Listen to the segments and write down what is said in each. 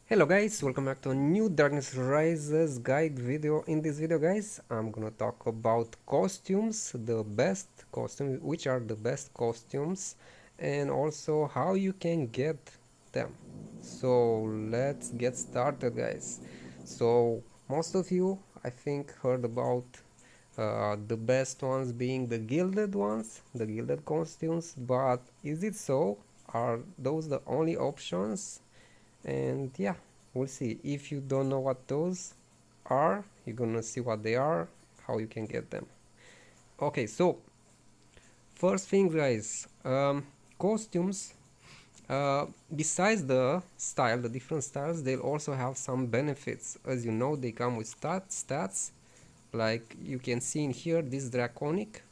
Hello guys, welcome back to a new Darkness Rises guide video. In this video guys, I'm gonna talk about costumes, the best costumes, which are the best costumes, and also how you can get them. So let's get started guys. So most of you I think heard about the best ones being the gilded ones, the gilded costumes, but is it so? Are those the only options? And yeah, we'll see. If you don't know what those are, you're gonna see what they are, how you can get them. Okay, so first thing guys, costumes, besides the style, the different styles, they'll also have some benefits. As you know, they come with stats, like you can see in here. This draconic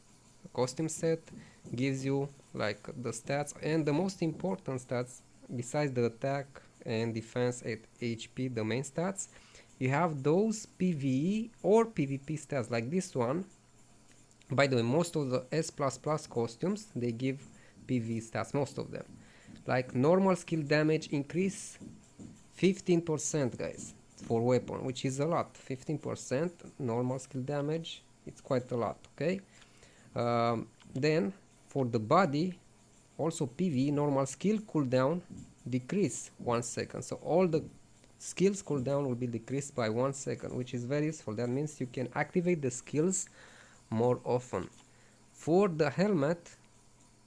costume set gives you like the stats, and the most important stats besides the attack and defense at HP, the main stats, you have those PvE or PvP stats like this one. By the way, most of the S++ costumes, they give PvE stats, most of them. Like normal skill damage increase 15% guys for weapon, which is a lot. 15% normal skill damage, it's quite a lot. Okay, then for the body, also PvE normal skill cooldown decrease 1 second. So all the skills cooldown will be decreased by 1 second, which is very useful. That means you can activate the skills more often. For the helmet,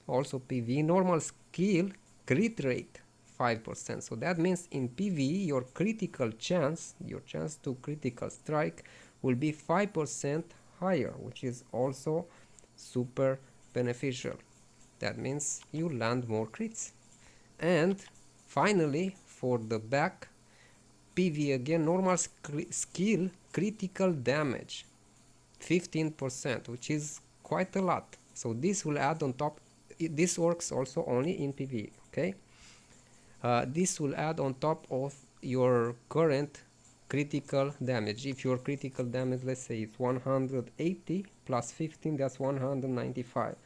also PvE normal skill crit rate 5%. So that means in PvE your critical chance, your chance to critical strike will be 5% higher, which is also super beneficial. That means you land more crits. And finally, for the back, PvE again, normal skill critical damage 15%, which is quite a lot. So this will add on top. This works also only in PvE. Okay, this will add on top of your current critical damage. If your critical damage, let's say it's 180 plus 15, that's 195,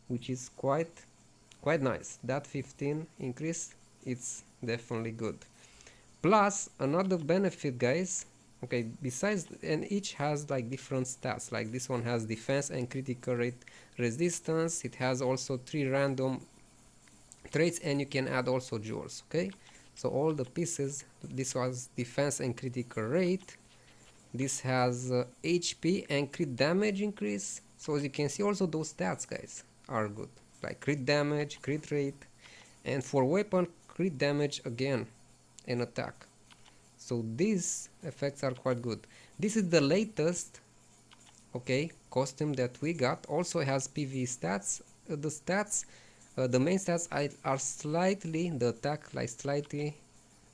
which is quite nice. That 15 increase, it's definitely good. Plus another benefit guys, okay, besides, and each has like different stats. Like this one has defense and critical rate resistance. It has also 3 random traits, and you can add also jewels. Okay, so all the pieces, this was defense and critical rate. This has HP and crit damage increase. So as you can see, also those stats guys are good, like crit damage, crit rate, and for weapon, crit damage again and attack. So these effects are quite good. This is the latest, okay, costume that we got. Also has PvE stats. The main stats are slightly, the attack like slightly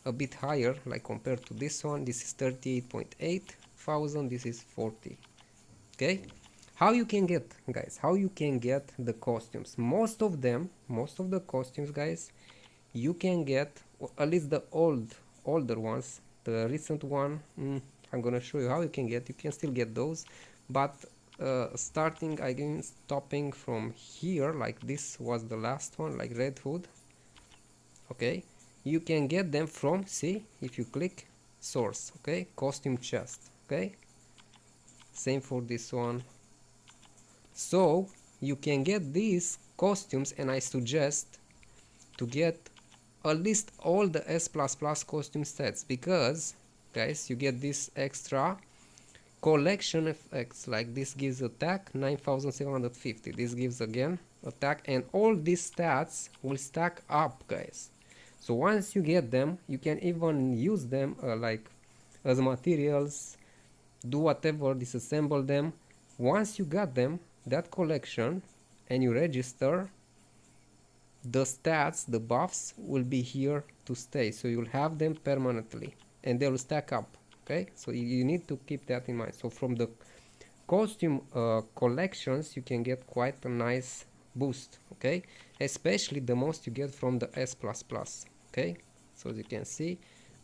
a bit higher, like compared to this one. This is 38.8 thousand, this is 40. Okay, how you can get guys, how you can get the costumes? Most of the costumes guys, you can get, at least the older ones. The recent one, I'm gonna show you how you can get. You can still get those, but starting again, stopping from here, like this was the last one, like Red Hood. Okay, you can get them from, see, if you click source, okay, costume chest. Okay, same for this one. So you can get these costumes, and I suggest to get at least all the S++ costume sets, because guys, you get this extra collection effects. Like this gives attack 9750, this gives again attack, and all these stats will stack up guys. So once you get them, you can even use them like as materials, do whatever, disassemble them. Once you got them, that collection, and you register, the stats, the buffs will be here to stay. So you'll have them permanently and they will stack up. Okay, so you need to keep that in mind. So from the costume collections, you can get quite a nice boost. Okay, especially the most you get from the S++. Okay, so as you can see,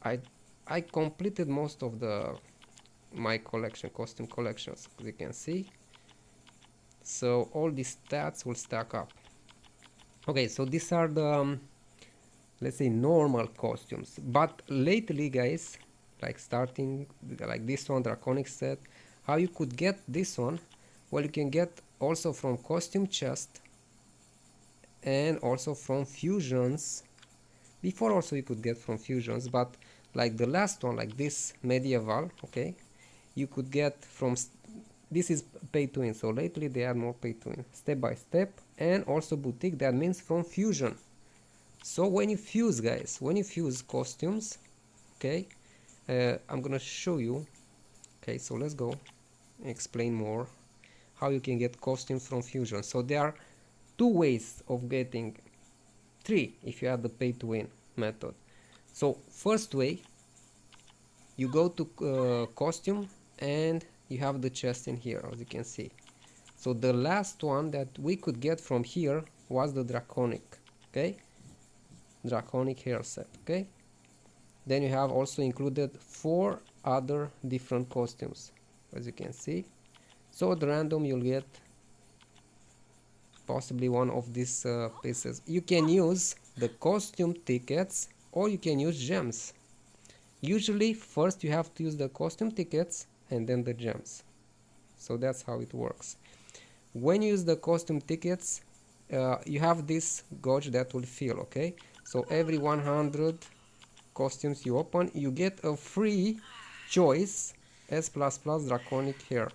I completed most of my collection, costume collections, as you can see. So all these stats will stack up. Okay, so these are let's say normal costumes. But lately guys, like starting like this one, draconic set, how you could get this one? Well, you can get also from costume chest and also from fusions. Before also you could get from fusions, but like the last one, like this medieval, okay, you could get from this is pay to win. So lately they are more pay to win, step by step, and also boutique, that means from fusion. So when you fuse guys, when you fuse costumes, okay, I'm gonna show you. Okay, so let's go explain more how you can get costumes from fusion. So there are two ways of getting, three if you have the pay to win method. So first way, you go to costume and you have the chest in here, as you can see. So the last one that we could get from here was the draconic, okay, draconic hair set, okay. Then you have also included 4 other different costumes, as you can see. So at random you'll get possibly one of these pieces. You can use the costume tickets or you can use gems. Usually first you have to use the costume tickets and then the gems. So that's how it works. When you use the costume tickets, you have this gauge that will fill, okay. So every 100 costumes you open, you get a free choice S++ draconic hair.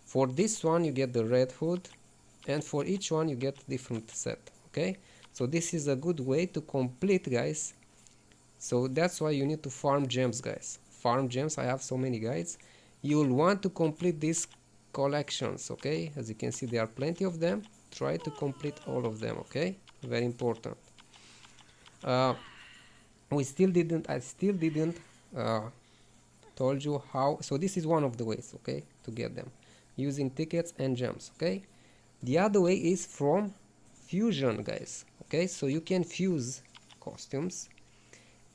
For this one you get the red hood, and for each one you get different set, okay. So this is a good way to complete guys. So that's why you need to farm gems guys, farm gems. I have so many guides. You'll want to complete these collections, okay. As you can see there are plenty of them. Try to complete all of them, okay, very important. I still didn't told you how. So this is one of the ways, okay, to get them, using tickets and gems, okay. The other way is from fusion guys, okay. So you can fuse costumes,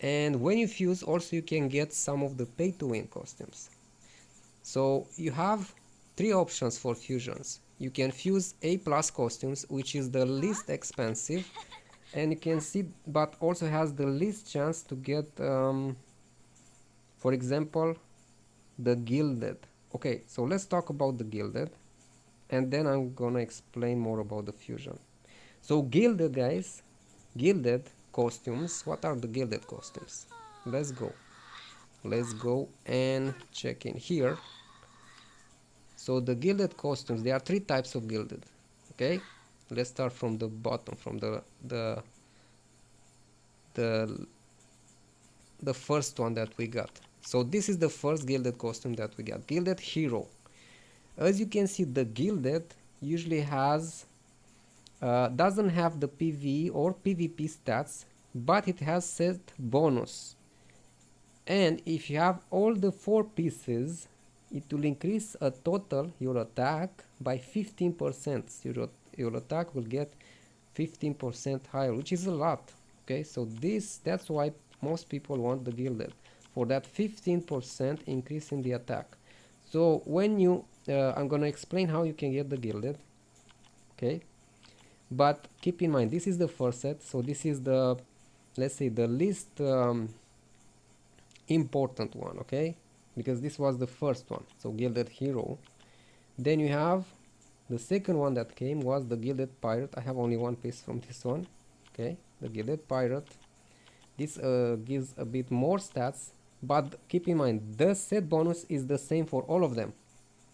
and when you fuse also you can get some of the pay to win costumes. So you have 3 options for fusions. You can fuse A+ costumes, which is the least expensive, and you can see, but also has the least chance to get for example the gilded. Okay, so let's talk about the gilded and then I'm gonna explain more about the fusion. So gilded guys, gilded costumes. What are the gilded costumes? Let's go and check in here. So the gilded costumes, there are 3 types of gilded, okay. Let's start from the bottom, from the first one that we got. So this is the first gilded costume that we got, gilded hero. As you can see, the gilded usually has doesn't have the PvE or PvP stats, but it has set bonus, and if you have all the 4 pieces, it will increase a total your attack by 15%. Your attack will get 15% higher, which is a lot, okay. So that's why most people want the gilded, for that 15% increase in the attack. So when you I'm gonna explain how you can get the gilded, okay. But keep in mind, this is the first set, so this is the, let's say, the least important one, okay, because this was the first one, so gilded hero. Then you have the second one that came was the gilded pirate. I have only 1 piece from this one, okay, the gilded pirate. This gives a bit more stats, but keep in mind the set bonus is the same for all of them,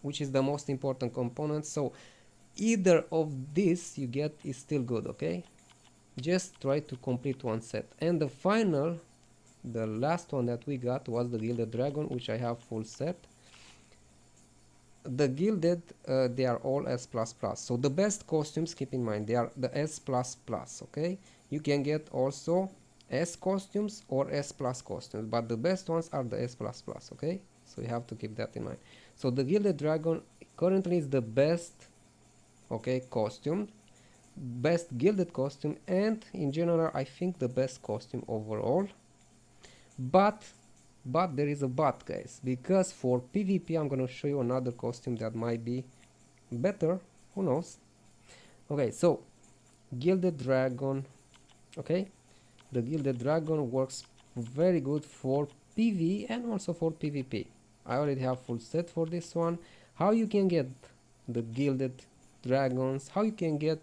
which is the most important component. So either of these you get is still good, okay. Just try to complete 1 set. And the last one that we got was the gilded dragon, which I have full set. The gilded they are all S++. So the best costumes, keep in mind, they are the S++, okay. You can get also S costumes or S+ costumes, but the best ones are the S++, okay. So you have to keep that in mind. So the gilded dragon currently is the best, okay, costume, best gilded costume, and in general I think the best costume overall. But there is a but guys, because for PvP I'm gonna show you another costume that might be better, who knows. Okay, so gilded dragon, okay, the Gilded Dragon works very good for PvE and also for PvP. I already have full set for this one. How you can get the Gilded Dragons, how you can get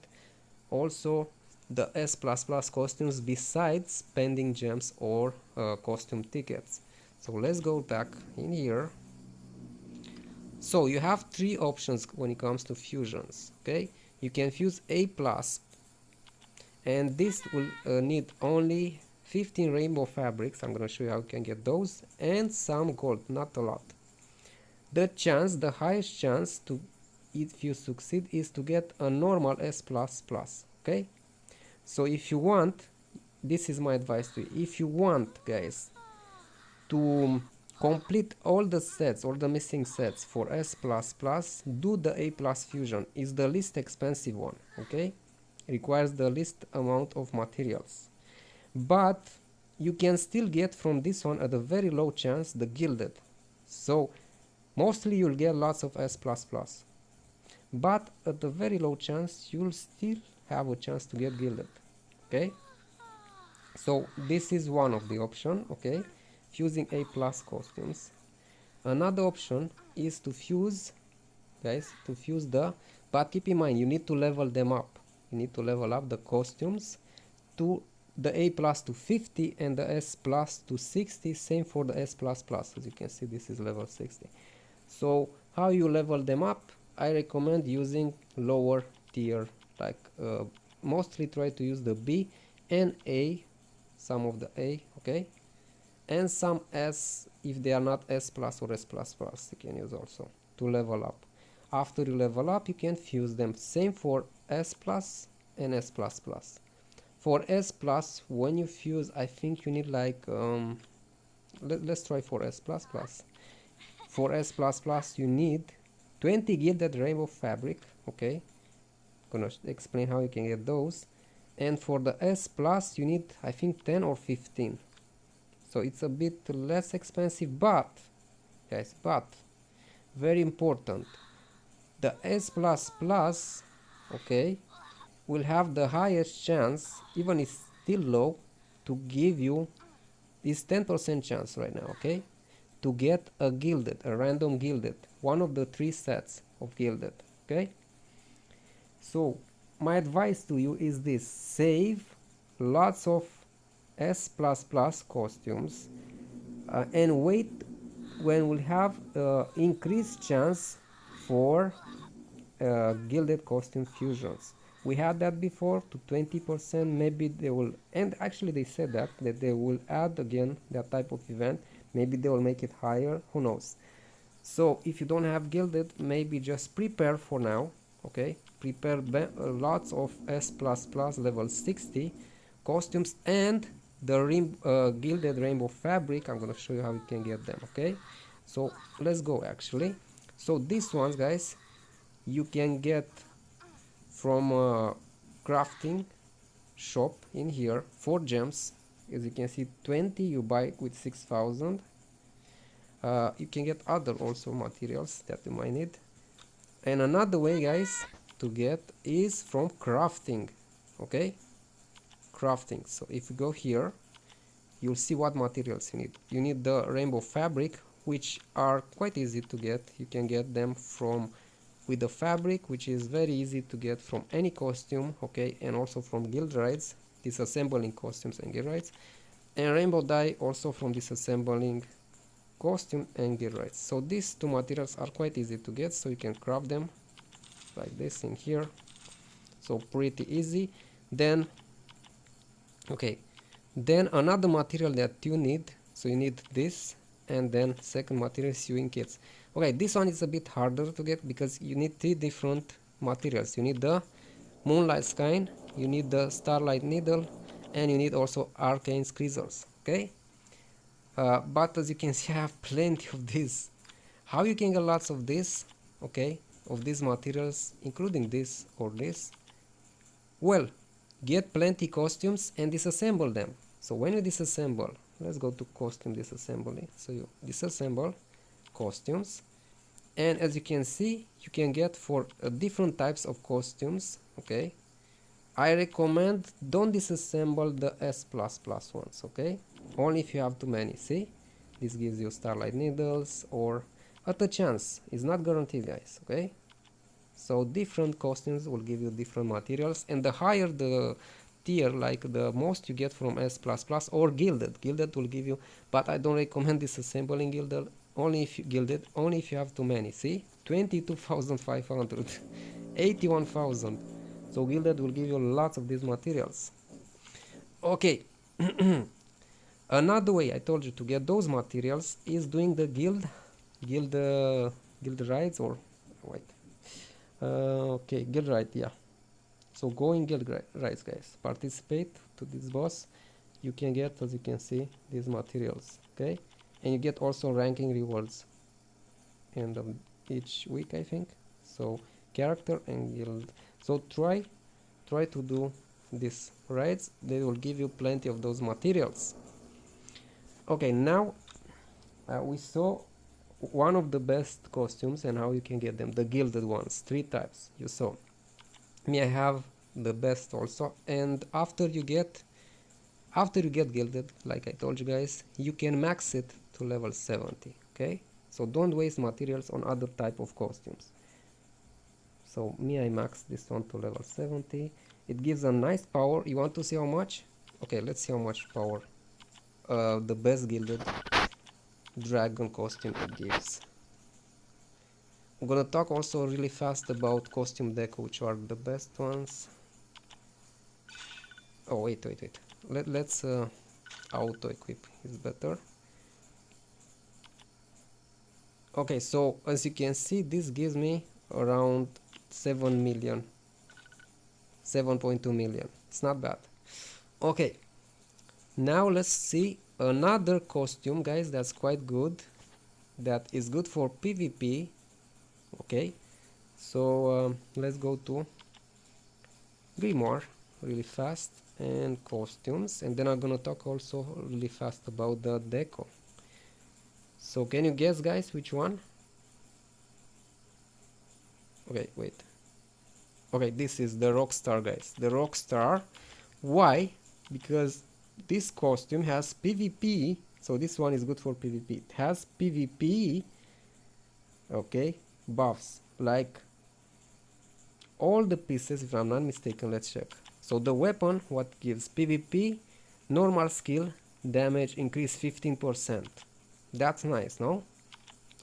also the S++ costumes besides spending gems or costume tickets. So let's go back in here. So you have three options when it comes to fusions. Okay, you can fuse A+, and this will need only 15 rainbow fabrics. I'm gonna show you how you can get those, and some gold, not a lot. The highest chance to, if you succeed, is to get a normal S++. Okay, so if you want, this is my advice to you. If you want, guys, to complete all the sets, all the missing sets for S++, do the A+ fusion. Is the least expensive one. Okay, requires the least amount of materials, but you can still get from this one at a very low chance the Gilded. So mostly you'll get lots of S++, but at a very low chance you'll still have a chance to get Gilded. Okay, so this is one of the option. Okay, fusing A+ costumes. Another option is to fuse, guys, to fuse the, but keep in mind you need to level them up. You need to level up the costumes to the A+ to 50 and the S+ to 60. Same for the S++. As you can see, this is level 60. So how you level them up? I recommend using lower tier, like mostly try to use the B and A, some of the A, okay, and some S if they are not S+ or S++, you can use also to level up. After you level up, you can fuse them. Same for S+ and S++. For S+, when you fuse, I think you need like let's try for S++. For S++, you need 20 Gilded Rainbow Fabric. Okay, gonna explain how you can get those. And for the S+, you need, I think, 10 or 15. So it's a bit less expensive, but guys, but very important, the S++, okay, will have the highest chance, even it's still low, to give you this 10% chance right now, okay, to get a Gilded, a random Gilded, one of the 3 sets of Gilded. Okay, so my advice to you is this: save lots of S++ costumes and wait when we'll have increased chance for Gilded costume fusions. We had that before to 20%. Maybe they will, and actually they said that they will add again that type of event. Maybe they will make it higher, who knows. So if you don't have Gilded, maybe just prepare for now. Okay, prepare lots of S++ level 60 costumes and the Gilded Rainbow Fabric. I'm gonna show you how you can get them. Okay, so let's go actually. So these ones, guys, you can get from crafting shop in here. 4 gems, as you can see, 20 you buy with 6,000. You can get other also materials that you might need. And another way, guys, to get is from crafting. Okay, crafting. So if you go here, you'll see what materials you need. You need the rainbow fabric, which are quite easy to get. You can get them from with the fabric, which is very easy to get from any costume. Okay, and also from Guildrides, disassembling costumes and Guildrides, and rainbow dye also from disassembling costume and Guildrides. So these 2 materials are quite easy to get, so you can craft them like this in here. So pretty easy. Then okay, then another material that you need, so you need this, and then second material, sewing kits. Okay, this one is a bit harder to get because you need 3 different materials. You need the Moonlight Skein, you need the Starlight Needle, and you need also Arcane Scissors. Okay, but as you can see, I have plenty of this. How you can get lots of this, okay, of these materials, including this or this? Well, get plenty costumes and disassemble them. So when you disassemble, let's go to costume disassembly. So you disassemble costumes, and as you can see, you can get for different types of costumes. Okay, I recommend don't disassemble the S++ ones, okay? Only if you have too many, see? This gives you Starlight Needles or at a chance. It's not guaranteed, guys, okay? So different costumes will give you different materials, and the higher the tier, like the most you get from S++ or Gilded will give you, but I don't recommend disassembling Gilded, only if you have too many, see? 22,500, 81,000. So Gilded will give you lots of these materials. Okay, another way I told you to get those materials is doing the guild, guild rides or wait. Okay, guild ride, yeah. So go in guild rides, guys. Participate to this boss. You can get, as you can see, these materials, okay? And you get also ranking rewards end of each week, I think. So character and guild. So try to do these raids. They will give you plenty of those materials. Okay, now we saw one of the best costumes and how you can get them, the gilded ones, 3 types you saw. Me, I have the best also, and after you get gilded, like I told you guys, you can max it to level 70, okay? So don't waste materials on other type of costumes. So me, I max this one to level 70. It gives a nice power. You want to see how much? Okay, let's see how much power the best gilded dragon costume it gives. I'm gonna talk also really fast about costume deco, which are the best ones. Oh wait. Let's auto equip is better. Okay, so as you can see, this gives me around 7 million, 7.2 million. It's not bad. Okay, now let's see another costume, guys, that's quite good, that is good for PvP. Okay, so let's go to Grimoire really fast and costumes, and then I'm gonna talk also really fast about the deco. So can you guess, guys, which one? Okay, wait. Okay, this is the Rockstar, guys. The Rockstar. Why? Because this costume has PvP, so this one is good for PvP. It has PvP, okay, buffs, like all the pieces, if I'm not mistaken. Let's check. So the weapon, what gives PvP, normal skill, damage increase 15%. That's nice, no?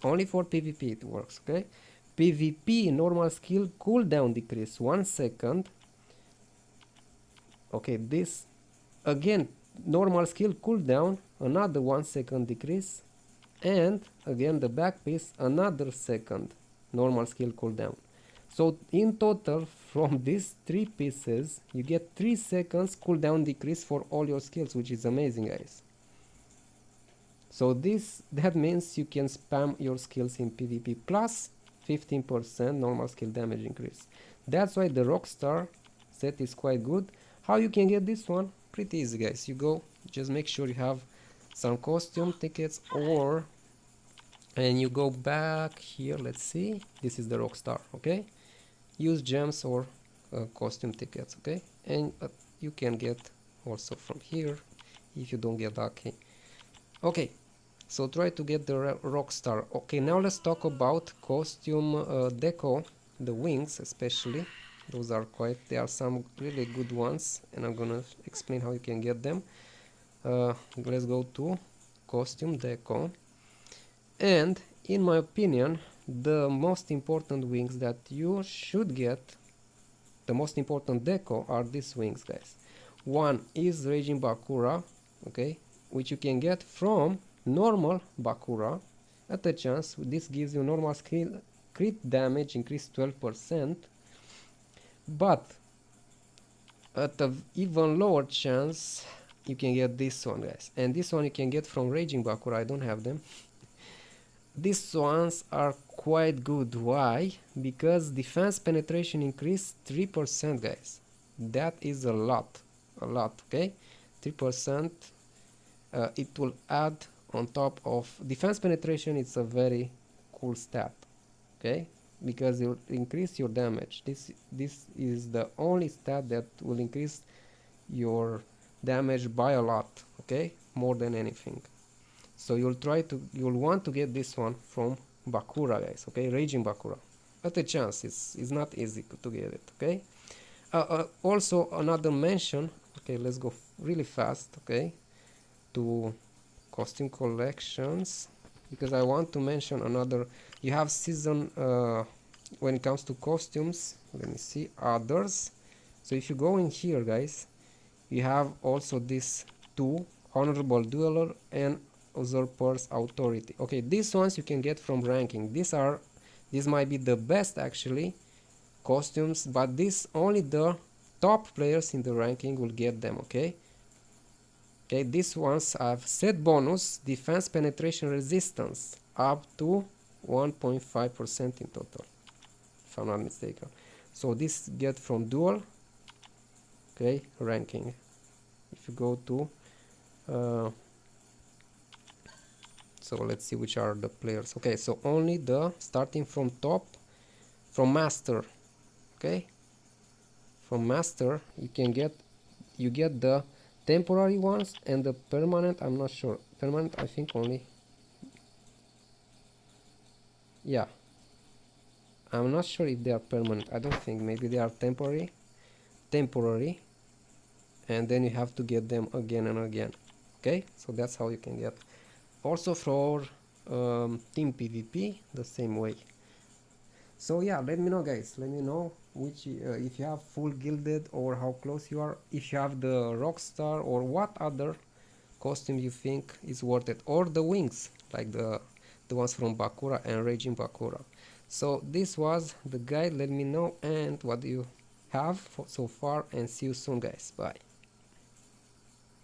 Only for PvP it works, okay? PvP, normal skill, cooldown decrease 1 second. Okay, this again, normal skill cooldown, another 1 second decrease, and again the back piece, another second normal skill cooldown. So in total, from these 3 pieces, you get 3 seconds cooldown decrease for all your skills, which is amazing, guys. So that means you can spam your skills in PvP plus 15% normal skill damage increase. That's why the Rockstar set is quite good. How you can get this one? Pretty easy, guys. You go, just make sure you have some costume tickets, and you go back here. Let's see, this is the Rockstar, okay? Use gems or costume tickets, okay? And you can get also from here if you don't get lucky. Okay, so try to get the Rockstar. Okay, now let's talk about costume deco, the wings especially. Those are there are some really good ones, and I'm gonna explain how you can get them. Let's go to costume deco, and in my opinion, the most important wings that you should get, the most important deco, are these wings, guys. One is Raging Bakura, okay, which you can get from normal Bakura. At a chance, this gives you normal skill crit damage increase 12%, but at an even lower chance you can get this one, guys, and this one you can get from Raging Bakura. I don't have them. These ones are quite good. Why? Because defense penetration increase 3%, guys. That is a lot, okay? 3%. It will add on top of defense penetration. It's a very cool stat, okay? because it will increase your damage. This is the only stat that will increase your damage by a lot, okay, more than anything. So you'll want to get this one from Bakura, guys, okay, Raging Bakura. But a chance, it's not easy to get it, okay. Also another mention, okay, let's go really fast, okay, to costume collections, because I want to mention another. You have season, when it comes to costumes, let me see, others. So if you go in here, guys, you have also this two, Honorable Dueler and Usurper's Authority. Okay, these ones you can get from ranking. These might be the best actually costumes, but this only the top players in the ranking will get them, okay. Okay, these ones have set bonus, defense, penetration, resistance up to 1.5% in total, if I'm not mistaken. So this get from duel, okay, ranking. If you go to so let's see which are the players. Okay, so only the starting from top, from master, okay, from master you get the temporary ones and the permanent. I'm not sure, permanent I think only, yeah, I'm not sure if they are permanent. I don't think, maybe they are temporary, and then you have to get them again and again, okay. So that's how you can get. Also for team PvP the same way. So yeah, let me know, guys, let me know which if you have full gilded or how close you are, if you have the Rockstar, or what other costume you think is worth it, or the wings like the ones from Bakura and Raging Bakura. So this was the guide. Let me know and what do you have so far, and see you soon, guys. Bye.